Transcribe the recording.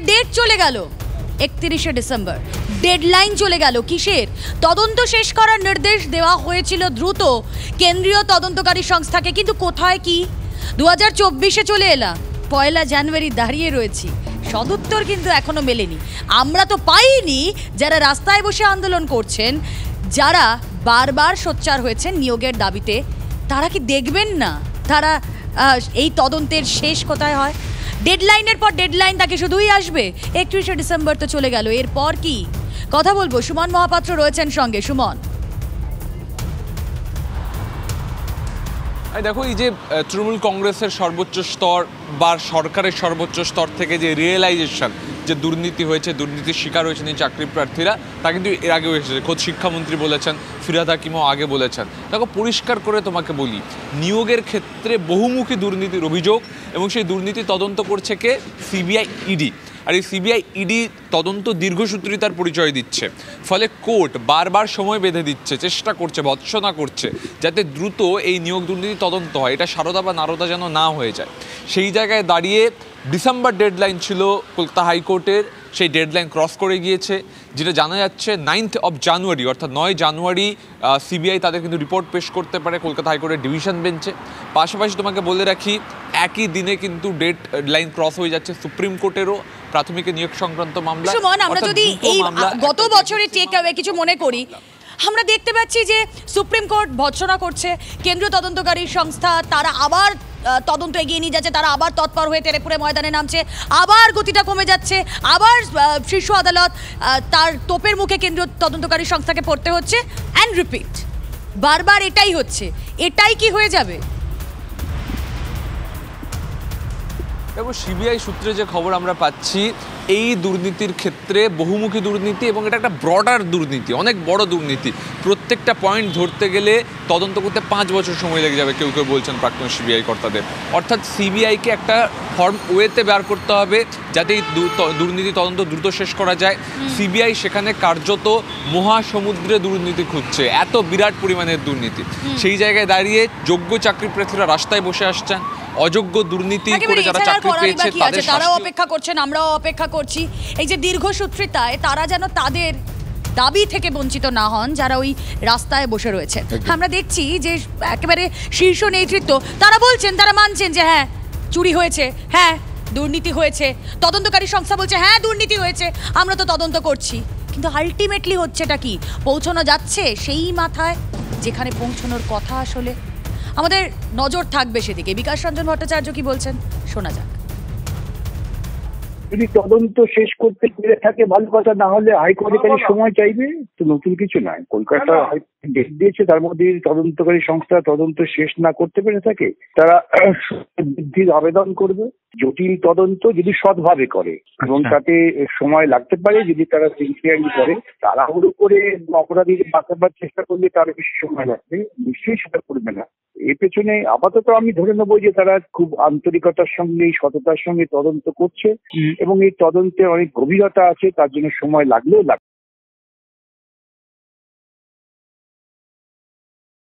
Date চলে গেল 31শে December, deadline চলে গেল কিসের? তদন্ত শেষ করার নির্দেশ দেওয়া হয়েছিল দ্রুত কেন্দ্রীয় তদন্তকারী সংস্থাকে, কিন্তু কোথায় কি? 2024-এ চলে এলাম, 1 জানুয়ারি দাঁড়িয়ে রয়েছি, সদুত্তর কিন্তু এখনো মেলেনি। আমরা তো পাইনি যারা রাস্তায় বসে আন্দোলন করছেন, যারা বারবার সোচ্চার হয়েছেন নিয়োগের দাবিতে, তারা কি দেখবেন না তারা এই তদন্তের শেষ কোথায় হয়? ডেডলাইনের পর ডেডলাইন তাকে শুধুই আসবে। 31শে ডিসেম্বর তো চলে গেল, এরপর কি? কথা বলবো, সুমন মহাপাত্র রয়েছেন সঙ্গে। সুমন, দেখো, এই যে তৃণমূল কংগ্রেসের সর্বোচ্চ স্তর বা সরকারের সর্বোচ্চ স্তর থেকে যে রিয়েলাইজেশন যে দুর্নীতি হয়েছে, দুর্নীতির শিকার হয়েছেন এই চাকরি প্রার্থীরা, তা কিন্তু এর আগেও এসেছে। খোদ শিক্ষামন্ত্রী বলেছেন, ফিরহাদ হাকিমও আগে বলেছেন। দেখো, পরিষ্কার করে তোমাকে বলি, নিয়োগের ক্ষেত্রে বহুমুখী দুর্নীতির অভিযোগ, এবং সেই দুর্নীতি তদন্ত করছে কে? CBI, ED. আর এই সিবিআই ইডি তদন্ত দীর্ঘসূত্রিতার পরিচয় দিচ্ছে, ফলে কোর্ট বারবার সময় বেঁধে দিচ্ছে, চেষ্টা করছে, ভৎসনা করছে যাতে দ্রুত এই নিয়োগ দুর্নীতি তদন্ত হয়, এটা সারদা বা নারদা যেন না হয়ে যায়। সেই জায়গায় দাঁড়িয়ে ডিসেম্বর ডেডলাইন ছিল কলকাতা হাইকোর্টের, সেই ডেডলাইন ক্রস করে গিয়েছে। যেটা জানা যাচ্ছে 9th of January, অর্থাৎ 9 জানুয়ারি সিবিআই তাদের কিন্তু রিপোর্ট পেশ করতে পারে কলকাতা হাইকোর্টের ডিভিশন বেঞ্চে। পাশাপাশি তোমাকে বলে রাখি, একই দিনে কিন্তু ডেডলাইন ক্রস হয়ে যাচ্ছে সুপ্রিম কোর্টেরও প্রাথমিক নিয়োগ সংক্রান্ত মামলা। আমরা যদি এই গত বছরের টেক অ্যাওয়ে কিছু মনে করি, আমরা দেখতে পাচ্ছি যে সুপ্রিম কোর্ট ভৎসনা করছে, কেন্দ্রীয় তদন্তকারী সংস্থা তারা আবার তদন্ত এগিয়ে নিয়ে যাচ্ছে, তারা আবার তৎপর হয়ে তেরেপুরে ময়দানে নামছে, আবার গতিটা কমে যাচ্ছে, আবার শীর্ষ আদালত তার তোপের মুখে কেন্দ্রীয় তদন্তকারী সংস্থাকে পড়তে হচ্ছে, অ্যান্ড রিপিট, বারবার এটাই হচ্ছে। এটাই কি হয়ে যাবে? এবং সিবিআই সূত্রে যে খবর আমরা পাচ্ছি, এই দুর্নীতির ক্ষেত্রে বহুমুখী দুর্নীতি, এবং এটা একটা ব্রডার দুর্নীতি, অনেক বড় দুর্নীতি। প্রত্যেকটা পয়েন্ট ধরতে গেলে তদন্ত করতে 5 বছর সময় লেগে যাবে, কেউ কেউ বলছেন প্রাক্তন সিবিআই কর্তাদের। অর্থাৎ সিবিআইকে একটা ফর্ম ওয়েতে বের করতে হবে যাতে এই দুর্নীতি তদন্ত দ্রুত শেষ করা যায়। সিবিআই সেখানে কার্যত মহাসমুদ্রে দুর্নীতি খুঁজছে, এত বিরাট পরিমাণের দুর্নীতি। সেই জায়গায় দাঁড়িয়ে যোগ্য চাকরি প্রার্থীরা রাস্তায় বসে আসছেন, অযোগ্য দুর্নীতি করে যারা চাকরি পেয়েছে তারাও অপেক্ষা করছেন, আমরাও অপেক্ষা করছি। এই যে দীর্ঘসূত্রিতায় তারা যেন তাদের দাবি থেকে বঞ্চিত না হন যারা ওই রাস্তায় বসে রয়েছে। আমরা দেখছি যে একেবারে শীর্ষ নেতৃত্ব তারা বলছেন, তারা মানছেন যে হ্যাঁ চুরি হয়েছে, হ্যাঁ দুর্নীতি হয়েছে, তদন্তকারী সংস্থা বলছে হ্যাঁ দুর্নীতি হয়েছে, আমরা তো তদন্ত করছি। কিন্তু আলটিমেটলি হচ্ছেটা কি? পৌঁছানো যাচ্ছে সেই মাথায় যেখানে পৌঁছানোর কথা। আসলে আমাদের নজর থাকবে সেদিকে। বিকাশ রঞ্জন ভট্টাচার্য কি বলছেন, শোনা যাক। যদি তদন্ত শেষ করতে পেরে থাকে ভালো কথা, না হলে হাইকোর্টের কাছে সময় চাইবে, তো নতুন কিছু নয়। কলকাতা ডেট দিয়েছে, তার মধ্যে তদন্তকারী সংস্থা তদন্ত শেষ না করতে পেরে থাকে, তারা বৃদ্ধির আবেদন করবে। জটিল তদন্ত যদি সৎভাবে করে, এবং তাতে সময় লাগতে পারে, যদি তারা সিনসিয়ারলি করে, তাড়াহুড়ো করে অপরাধীকে বাঁচাবার চেষ্টা করলে তার বেশি সময় লাগবে, নিশ্চয়ই সেটা করবে না। এর পেছনে আপাতত আমি ধরে নেবো যে তারা খুব আন্তরিকতার সঙ্গে, সততার সঙ্গে তদন্ত করছে, এবং এই তদন্তে অনেক গভীরতা আছে, তার জন্য সময় লাগলেও লাগবে।